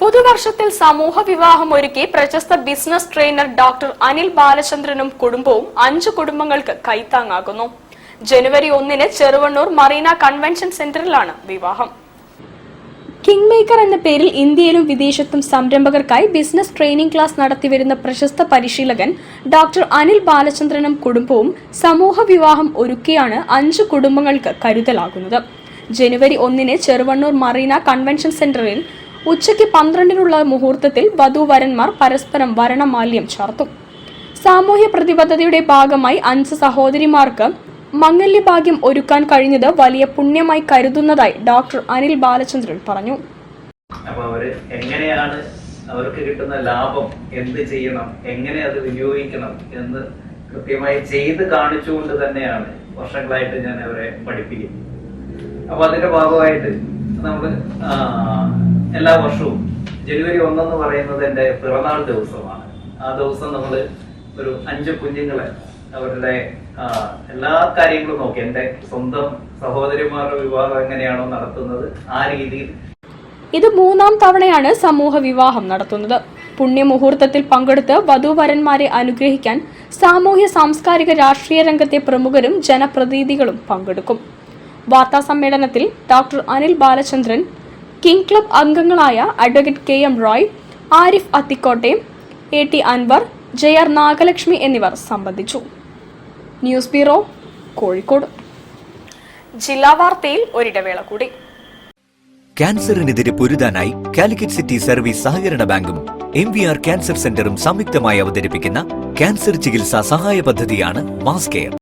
പുതുവർഷത്തിൽ സമൂഹ വിവാഹം ഒരുക്കി പ്രശസ്ത ബിസിനസ് ട്രെയിനർ ഡോക്ടർ അനിൽ ബാലചന്ദ്രനും കുടുംബവും 5 കുടുംബങ്ങൾക്ക് കൈത്താങ്ങാകുന്നു. ജനുവരി 1-ന് ചെറുവണ്ണൂർ മറീന കൺവെൻഷൻ സെന്ററിലാണ് വിവാഹം. കിങ് മേക്കർ എന്ന പേരിൽ ഇന്ത്യയിലും വിദേശത്തും സംരംഭകർക്കായി ബിസിനസ് ട്രെയിനിംഗ് ക്ലാസ് നടത്തിവരുന്ന പ്രശസ്ത പരിശീലകൻ ഡോക്ടർ അനിൽ ബാലചന്ദ്രനും കുടുംബവും സമൂഹ വിവാഹം ഒരുക്കിയാണ് 5 കുടുംബങ്ങൾക്ക് കരുതലാകുന്നത്. ജനുവരി 1-ന് ചെറുവണ്ണൂർ മറീന കൺവെൻഷൻ സെന്ററിൽ ഉച്ചയ്ക്ക് 12-നുള്ള മുഹൂർത്തത്തിൽ വധൂവരന്മാർ പരസ്പരം വരണമാല്യം ചാർത്തും. സാമൂഹ്യ പ്രതിബദ്ധതയുടെ ഭാഗമായി 5 സഹോദരിമാർക്ക് മംഗല്യഭാഗ്യം ഒരുക്കാൻ കഴിഞ്ഞത് വലിയ പുണ്യമായി കരുതുന്നതായി ഡോക്ടർ അനിൽ ബാലചന്ദ്രൻ പറഞ്ഞു. അപ്പോൾ അവര് എങ്ങനെയാണ് അവർക്ക് കിട്ടുന്ന ലാഭം എന്ത് ചെയ്യണം, എങ്ങനെ അത് വിനിയോഗിക്കണം എന്ന് കൃത്യമായി ചെയ്ത് കാണിച്ചുകൊണ്ട് തന്നെയാണ് വർഷങ്ങളായിട്ട് ഞാൻ അവരെ പഠിപ്പിക്കുന്നത്. അപ്പൊ അതിന്റെ ഭാഗമായിട്ട് നമ്മൾ എല്ലാ വർഷവും ജനുവരി 1 എന്ന് പറയുന്നത് എൻ്റെ പിറന്നാൾ ദിവസമാണ്. ആ ദിവസം നമ്മൾ ഒരു 5 കുഞ്ഞുങ്ങളെ അവരുടെ എല്ലാ കാര്യങ്ങളും നോക്കി, എൻ്റെ സ്വന്തം സഹോദരിമാരുടെ വിവാഹം എങ്ങനെയാണോ നടത്തുന്നത് ആ രീതിയിൽ. ഇത് 3-ാം തവണയാണ് സമൂഹ വിവാഹം നടത്തുന്നത്. പുണ്യമുഹൂർത്തത്തിൽ പങ്കെടുത്ത് വധൂവരന്മാരെ അനുഗ്രഹിക്കാൻ സാമൂഹ്യ സാംസ്കാരിക രാഷ്ട്രീയ രംഗത്തെ പ്രമുഖരും ജനപ്രതിനിധികളും പങ്കെടുക്കും. വാർത്താ സമ്മേളനത്തിൽ doctor Anil Balachandran, king club അംഗങ്ങളായ advocate KM Roy, Arif Athikkotte, AT Anwar, JR Nagalakshmi എന്നിവർ സംബന്ധിച്ചു. News bureau, Kozhikode. ജില്ലാ വാർത്തയിൽ ഒരിടവേള കൂടി. ക്യാൻസറിനെതിരെ പൊരുതാനായി കാലിക്കറ്റ് സിറ്റി സർവീസ് സഹകരണ ബാങ്കും MVR ക്യാൻസർ സെന്ററും സംയുക്തമായി അവതരിപ്പിക്കുന്ന ക്യാൻസർ ചികിത്സാ സഹായ പദ്ധതിയാണ് മാസ് കെയർ.